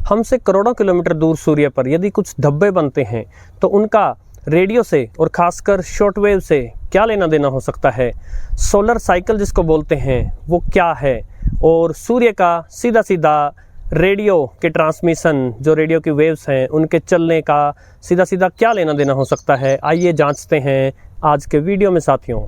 हमसे करोड़ों किलोमीटर दूर सूर्य पर यदि कुछ धब्बे बनते हैं तो उनका रेडियो से और खासकर शॉर्टवेव से क्या लेना देना हो सकता है। सोलर साइकिल जिसको बोलते हैं वो क्या है, और सूर्य का सीधा सीधा रेडियो के ट्रांसमिशन, जो रेडियो की वेव्स हैं उनके चलने का सीधा सीधा क्या लेना देना हो सकता है, आइए जांचते हैं आज के वीडियो में साथियों।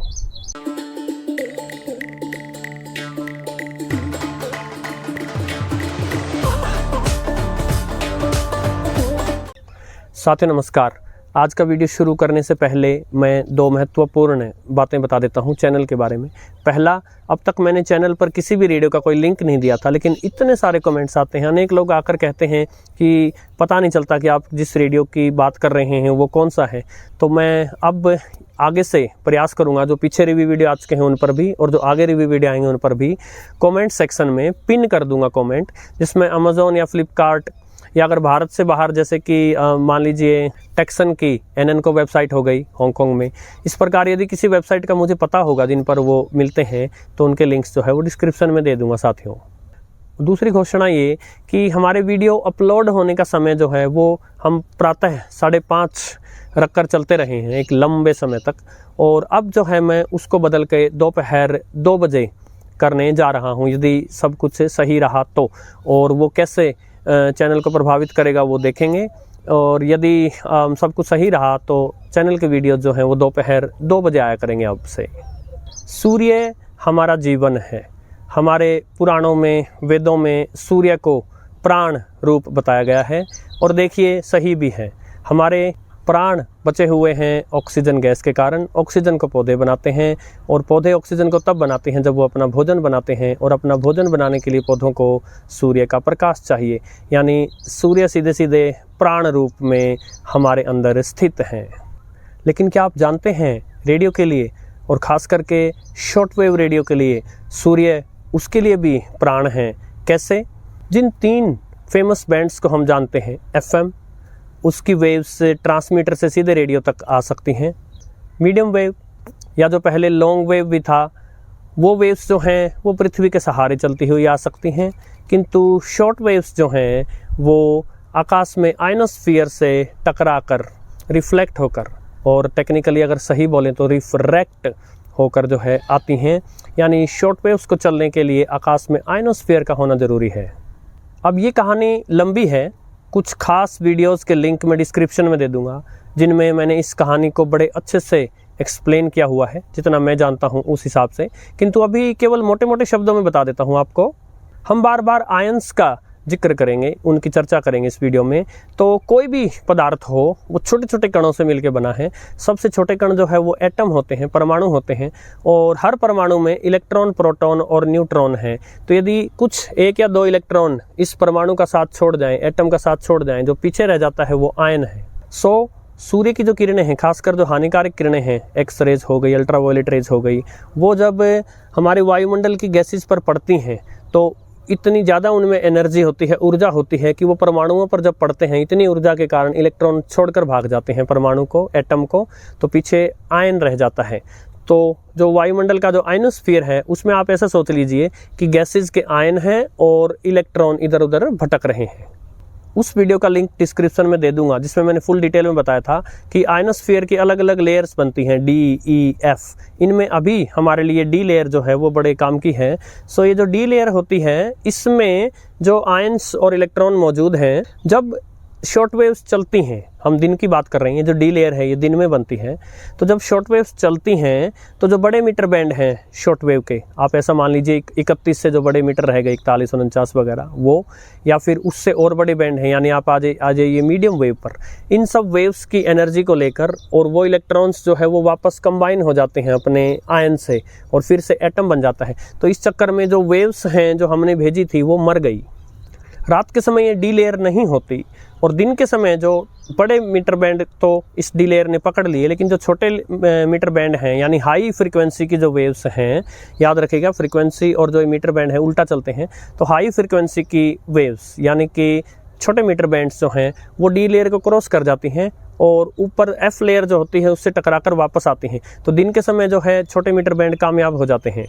साथियों नमस्कार। आज का वीडियो शुरू करने से पहले मैं दो महत्वपूर्ण बातें बता देता हूं चैनल के बारे में। पहला, अब तक मैंने चैनल पर किसी भी रेडियो का कोई लिंक नहीं दिया था, लेकिन इतने सारे कमेंट्स आते हैं, अनेक लोग आकर कहते हैं कि पता नहीं चलता कि आप जिस रेडियो की बात कर रहे हैं वो कौन सा है। तो मैं अब आगे से प्रयास करूंगा, जो पीछे रिव्यू वीडियो आ चुके हैं उन पर भी और जो आगे रिव्यू वीडियो आएंगे उन पर भी कमेंट सेक्शन में पिन कर दूंगा कमेंट, जिसमें अमेजोन या फ्लिपकार्ट या अगर भारत से बाहर जैसे कि मान लीजिए टेक्सन की एनएनको वेबसाइट हो गई हांगकांग में, इस प्रकार यदि किसी वेबसाइट का मुझे पता होगा जिन पर वो मिलते हैं तो उनके लिंक्स जो है वो डिस्क्रिप्शन में दे दूंगा साथियों। दूसरी घोषणा ये कि हमारे वीडियो अपलोड होने का समय जो है वो हम प्रातः 5:30 रखकर चलते रहे हैं एक लंबे समय तक, और अब जो है मैं उसको बदल के दोपहर 2 बजे करने जा रहा हूँ, यदि सब कुछ सही रहा तो। और वो कैसे चैनल को प्रभावित करेगा वो देखेंगे, और यदि सब कुछ सही रहा तो चैनल के वीडियो जो हैं वो दोपहर 2 बजे आया करेंगे अब से। सूर्य हमारा जीवन है। हमारे पुराणों में, वेदों में सूर्य को प्राण रूप बताया गया है, और देखिए सही भी है। हमारे प्राण बचे हुए हैं ऑक्सीजन गैस के कारण। ऑक्सीजन को पौधे बनाते हैं और पौधे ऑक्सीजन को तब बनाते हैं जब वो अपना भोजन बनाते हैं, और अपना भोजन बनाने के लिए पौधों को सूर्य का प्रकाश चाहिए, यानी सूर्य सीधे सीधे प्राण रूप में हमारे अंदर स्थित हैं। लेकिन क्या आप जानते हैं रेडियो के लिए और ख़ास करके शॉर्टवेव रेडियो के लिए सूर्य उसके लिए भी प्राण हैं। कैसे? जिन 3 फेमस बैंड्स को हम जानते हैं, FM उसकी वेव्स ट्रांसमीटर से सीधे रेडियो तक आ सकती हैं। मीडियम वेव या जो पहले लॉन्ग वेव भी था, वो वेव्स जो हैं वो पृथ्वी के सहारे चलती हुई आ सकती हैं। किंतु शॉर्ट वेव्स जो हैं वो आकाश में आयनोस्फीयर से टकराकर, रिफ्लेक्ट होकर, और टेक्निकली अगर सही बोलें तो रिफ्रैक्ट होकर जो है आती हैं। यानी शॉर्ट वेव्स को चलने के लिए आकाश में आयनोस्फीयर का होना ज़रूरी है। अब ये कहानी लंबी है, कुछ खास वीडियोस के लिंक मैं डिस्क्रिप्शन में दे दूंगा, जिनमें मैंने इस कहानी को बड़े अच्छे से एक्सप्लेन किया हुआ है, जितना मैं जानता हूं उस हिसाब से। किंतु अभी केवल मोटे मोटे शब्दों में बता देता हूं आपको। हम बार बार आयंस का जिक्र करेंगे, उनकी चर्चा करेंगे इस वीडियो में। तो कोई भी पदार्थ हो वो छोटे छोटे कणों से मिलकर बना है। सबसे छोटे कण जो है वो एटम होते हैं, परमाणु होते हैं, और हर परमाणु में इलेक्ट्रॉन, प्रोटॉन और न्यूट्रॉन है। तो यदि कुछ 1 या 2 इलेक्ट्रॉन इस परमाणु का साथ छोड़ जाएं, एटम का साथ छोड़ जाएं, जो पीछे रह जाता है वो आयन है। सूर्य की जो किरणें हैं, खासकर जो हानिकारक किरणें हैं, एक्स रेज हो गई, अल्ट्रावायलेट रेज हो गई, वो जब हमारे वायुमंडल की गैसेस पर पड़ती हैं तो इतनी ज़्यादा उनमें एनर्जी होती है, ऊर्जा होती है कि वो परमाणुओं पर जब पड़ते हैं, इतनी ऊर्जा के कारण इलेक्ट्रॉन छोड़कर भाग जाते हैं परमाणु को, एटम को, तो पीछे आयन रह जाता है। तो जो वायुमंडल का जो आयनोस्फीयर है उसमें आप ऐसा सोच लीजिए कि गैसेस के आयन हैं और इलेक्ट्रॉन इधर उधर भटक रहे हैं। उस वीडियो का लिंक डिस्क्रिप्शन में दे दूंगा, जिसमें मैंने फुल डिटेल में बताया था कि आयनोस्फीयर की अलग अलग लेयर्स बनती हैं, D, E, F। इनमें अभी हमारे लिए D लेयर जो है वो बड़े काम की है। सो ये जो D लेयर होती है, इसमें जो आयंस और इलेक्ट्रॉन मौजूद हैं, जब शॉर्ट वेव्स चलती हैं, हम दिन की बात कर रहे हैं, जो डी लेयर है ये दिन में बनती है, तो जब शॉर्ट वेव्स चलती हैं तो जो बड़े मीटर बैंड हैं शॉर्ट वेव के, आप ऐसा मान लीजिए 31 से जो बड़े मीटर रहेगा 41, 49 वगैरह वो, या फिर उससे और बड़े बैंड हैं, यानी आप आ जाइए मीडियम वेव पर, इन सब वेव्स की एनर्जी को लेकर और वो इलेक्ट्रॉन्स जो है वो वापस कंबाइन हो जाते हैं अपने आयन से और फिर से एटम बन जाता है। तो इस चक्कर में जो वेव्स हैं जो हमने भेजी थी वो मर गई। रात के समय ये डी लेयर नहीं होती और दिन के समय जो बड़े मीटर बैंड तो इस डी लेयर ने पकड़ लिए, लेकिन जो छोटे मीटर बैंड हैं यानी हाई फ्रीक्वेंसी की जो वेव्स हैं, याद रखिएगा फ्रीक्वेंसी और जो मीटर बैंड है उल्टा चलते हैं, तो हाई फ्रीक्वेंसी की वेव्स यानी कि छोटे मीटर बैंड्स जो हैं वो डी लेयर को क्रॉस कर जाती हैं और ऊपर एफ लेयर जो होती है उससे टकराकर वापस आती हैं। तो दिन के समय जो है छोटे मीटर बैंड कामयाब हो जाते हैं।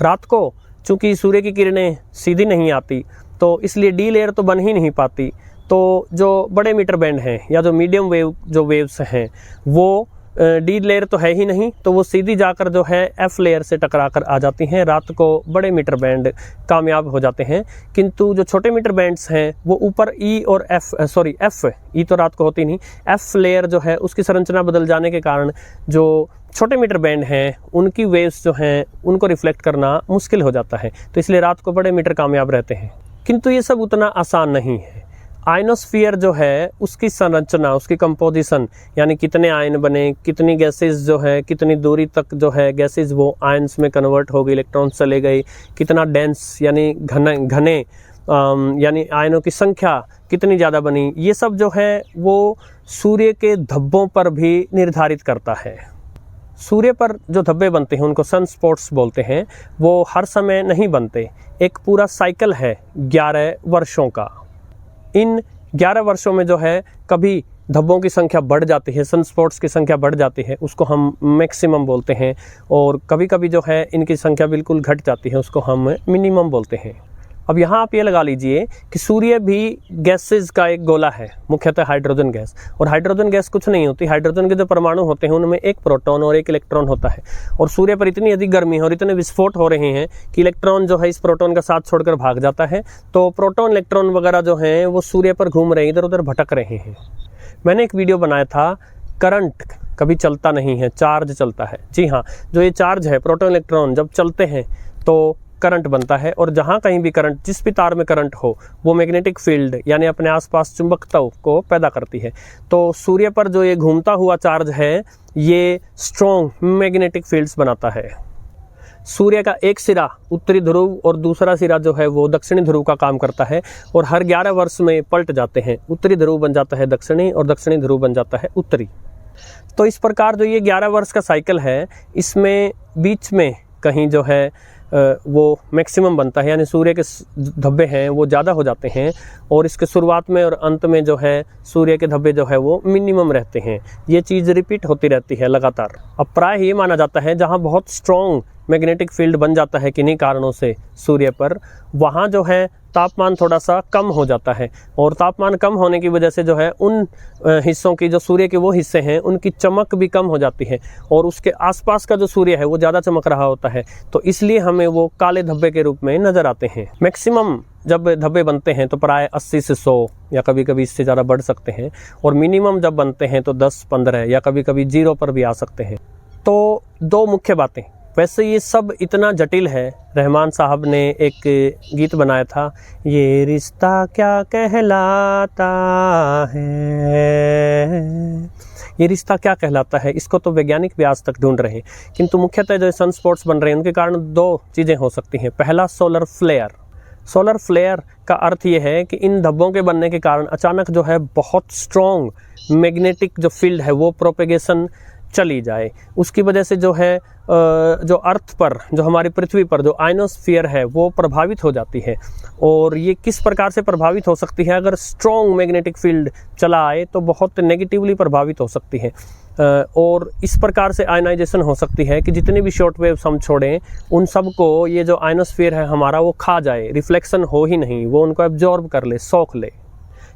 रात को चूंकि सूर्य की किरणें सीधी नहीं आती तो इसलिए डी लेयर तो बन ही नहीं पाती। तो जो बड़े मीटर बैंड हैं या जो मीडियम वेव जो वेव्स हैं वो डी लेयर तो है ही नहीं, तो वो सीधी जाकर जो है एफ लेयर से टकरा कर आ जाती हैं। रात को बड़े मीटर बैंड कामयाब हो जाते हैं, किंतु जो छोटे मीटर बैंड्स हैं वो ऊपर ई और एफ ई तो रात को होती नहीं, एफ लेयर जो है उसकी संरचना बदल जाने के कारण जो छोटे मीटर बैंड हैं उनकी वेव्स जो हैं उनको रिफ्लेक्ट करना मुश्किल हो जाता है। तो इसलिए रात को बड़े मीटर कामयाब रहते हैं, किंतु ये सब उतना आसान नहीं है। आयनोस्फीयर जो है उसकी संरचना, उसकी कंपोजिशन, यानी कितने आयन बने, कितनी गैसेस जो है, कितनी दूरी तक जो है गैसेस वो आयन्स में कन्वर्ट हो गई, इलेक्ट्रॉन्स चले गए, कितना डेंस यानी घने यानी आयनों की संख्या कितनी ज़्यादा बनी, ये सब जो है वो सूर्य के धब्बों पर भी निर्धारित करता है। सूर्य पर जो धब्बे बनते हैं उनको सन स्पॉट्स बोलते हैं, वो हर समय नहीं बनते, एक पूरा साइकिल है 11 वर्षों का। इन 11 वर्षों में जो है कभी धब्बों की संख्या बढ़ जाती है, सनस्पॉट्स की संख्या बढ़ जाती है, उसको हम मैक्सिमम बोलते हैं, और कभी कभी जो है इनकी संख्या बिल्कुल घट जाती है, उसको हम मिनिमम बोलते हैं। अब यहाँ आप ये लगा लीजिए कि सूर्य भी गैसेस का एक गोला है, मुख्यतः हाइड्रोजन गैस, और हाइड्रोजन गैस कुछ नहीं होती। हाइड्रोजन के जो परमाणु होते हैं उनमें एक प्रोटॉन और एक इलेक्ट्रॉन होता है, और सूर्य पर इतनी अधिक गर्मी है और इतने विस्फोट हो रहे हैं कि इलेक्ट्रॉन जो है इस प्रोटॉन का साथ छोड़कर भाग जाता है। तो प्रोटॉन इलेक्ट्रॉन वगैरह जो हैं वो सूर्य पर घूम रहे हैं, इधर उधर भटक रहे हैं। मैंने एक वीडियो बनाया था, करंट कभी चलता नहीं है, चार्ज चलता है। जी हाँ, जो ये चार्ज है, प्रोटॉन इलेक्ट्रॉन जब चलते हैं तो करंट बनता है, और जहाँ कहीं भी करंट, जिस भी तार में करंट हो, वो मैग्नेटिक फील्ड यानी अपने आसपास चुंबकत्व को पैदा करती है। तो सूर्य पर जो ये घूमता हुआ चार्ज है ये स्ट्रॉन्ग मैग्नेटिक फील्ड्स बनाता है। सूर्य का एक सिरा उत्तरी ध्रुव और दूसरा सिरा जो है वो दक्षिणी ध्रुव का काम करता है, और हर 11 वर्ष में पलट जाते हैं। उत्तरी ध्रुव बन जाता है दक्षिणी और दक्षिणी ध्रुव बन जाता है उत्तरी। तो इस प्रकार जो ये 11 वर्ष का साइकिल है, इसमें बीच में कहीं जो है वो मैक्सिमम बनता है, यानी सूर्य के धब्बे हैं वो ज़्यादा हो जाते हैं, और इसके शुरुआत में और अंत में जो है सूर्य के धब्बे जो है वो मिनिमम रहते हैं। ये चीज़ रिपीट होती रहती है लगातार। अब प्राय ये माना जाता है जहाँ बहुत स्ट्रॉन्ग मैग्नेटिक फील्ड बन जाता है किन्हीं कारणों से सूर्य पर, वहाँ जो है तापमान थोड़ा सा कम हो जाता है, और तापमान कम होने की वजह से जो है उन हिस्सों की, जो सूर्य के वो हिस्से हैं, उनकी चमक भी कम हो जाती है, और उसके आसपास का जो सूर्य है वो ज़्यादा चमक रहा होता है, तो इसलिए हमें वो काले धब्बे के रूप में नज़र आते हैं। मैक्सिमम जब धब्बे बनते हैं तो प्राय 80 से 100 या कभी कभी इससे ज़्यादा बढ़ सकते हैं, और मिनिमम जब बनते हैं तो 10-15 या कभी कभी 0 पर भी आ सकते हैं। तो दो मुख्य बातें, वैसे ये सब इतना जटिल है। रहमान साहब ने एक गीत बनाया था, ये रिश्ता क्या कहलाता है, ये रिश्ता क्या कहलाता है, इसको तो वैज्ञानिक भी आज तक ढूंढ रहे हैं। किंतु मुख्यतः जो सन स्पॉट्स बन रहे हैं उनके कारण दो चीज़ें हो सकती हैं। पहला, सोलर फ्लेयर। सोलर फ्लेयर का अर्थ ये है कि इन धब्बों के बनने के कारण अचानक जो है बहुत स्ट्रॉन्ग मैग्नेटिक जो फील्ड है वो प्रोपेगेशन चली जाए, उसकी वजह से जो है जो अर्थ पर, जो हमारी पृथ्वी पर जो आयनोस्फीयर है वो प्रभावित हो जाती है। और ये किस प्रकार से प्रभावित हो सकती है, अगर स्ट्रॉन्ग मैग्नेटिक फील्ड चला आए तो बहुत नेगेटिवली प्रभावित हो सकती है, और इस प्रकार से आयनाइजेशन हो सकती है कि जितने भी शॉर्ट वेव्स हम छोड़ें उन सब को ये जो आयनोस्फीयर है हमारा वो खा जाए, रिफ्लेक्शन हो ही नहीं, वो उनको एब्जॉर्ब कर ले, सोख ले।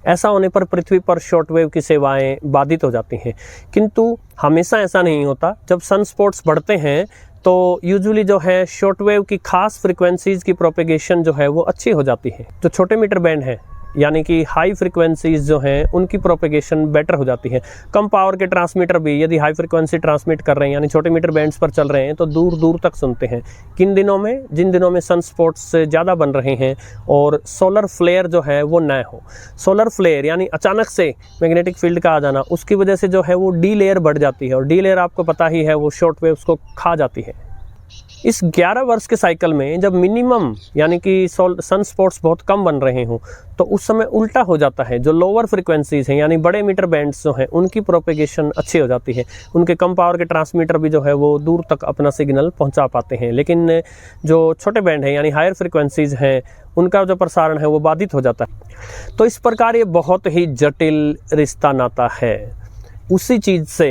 ऐसा होने पर पृथ्वी पर शॉर्टवेव की सेवाएं बाधित हो जाती हैं। किंतु हमेशा ऐसा नहीं होता। जब सन स्पॉट्स बढ़ते हैं तो यूजुअली जो है शॉर्टवेव की खास फ्रिक्वेंसीज की प्रोपेगेशन जो है वो अच्छी हो जाती है। जो छोटे मीटर बैंड हैं यानी कि हाई फ्रिक्वेंसीज जो हैं उनकी प्रोपेगेशन बेटर हो जाती है। कम पावर के ट्रांसमीटर भी यदि हाई फ्रिक्वेंसी ट्रांसमिट कर रहे हैं यानी छोटे मीटर बैंड्स पर चल रहे हैं तो दूर दूर तक सुनते हैं। किन दिनों में, जिन दिनों में सन स्पॉट्स ज़्यादा बन रहे हैं और सोलर फ्लेयर जो है वो न हो। सोलर फ्लेयर यानी अचानक से मैग्नेटिक फील्ड का आ जाना, उसकी वजह से जो है वो डी लेयर बढ़ जाती है, और डी लेयर आपको पता ही है वो शॉर्ट वेव्स को खा जाती है। इस 11 वर्ष के साइकिल में जब मिनिमम यानी कि सन स्पॉट्स बहुत कम बन रहे हों तो उस समय उल्टा हो जाता है। जो लोअर फ्रिक्वेंसीज हैं यानी बड़े मीटर बैंड्स जो हैं उनकी प्रोपेगेशन अच्छी हो जाती है। उनके कम पावर के ट्रांसमीटर भी जो है वो दूर तक अपना सिग्नल पहुंचा पाते हैं। लेकिन जो छोटे बैंड हैं यानी हायर फ्रिक्वेंसीज हैं उनका जो प्रसारण है वो बाधित हो जाता है। तो इस प्रकार ये बहुत ही जटिल रिश्ता नाता है। उसी चीज़ से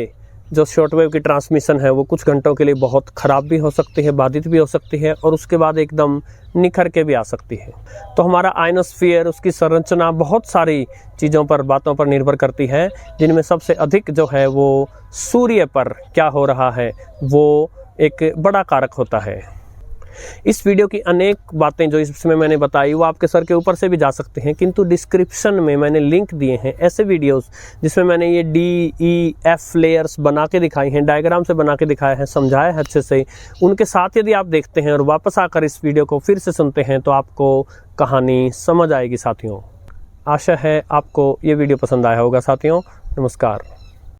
जो शॉर्टवेव की ट्रांसमिशन है वो कुछ घंटों के लिए बहुत ख़राब भी हो सकती है, बाधित भी हो सकती है और उसके बाद एकदम निखर के भी आ सकती है। तो हमारा आयनोस्फीयर, उसकी संरचना बहुत सारी चीज़ों पर, बातों पर निर्भर करती है, जिनमें सबसे अधिक जो है वो सूर्य पर क्या हो रहा है वो एक बड़ा कारक होता है। इस वीडियो की अनेक बातें जो इसमें मैंने बताई वो आपके सर के ऊपर से भी जा सकते हैं, किंतु डिस्क्रिप्शन में मैंने लिंक दिए हैं ऐसे वीडियोस जिसमें मैंने ये DEF लेयर्स बना के दिखाई हैं, डायग्राम से बना के दिखाया है, समझाया है अच्छे से। उनके साथ यदि आप देखते हैं और वापस आकर इस वीडियो को फिर से सुनते हैं तो आपको कहानी समझ आएगी साथियों। आशा है आपको ये वीडियो पसंद आया होगा साथियों। नमस्कार।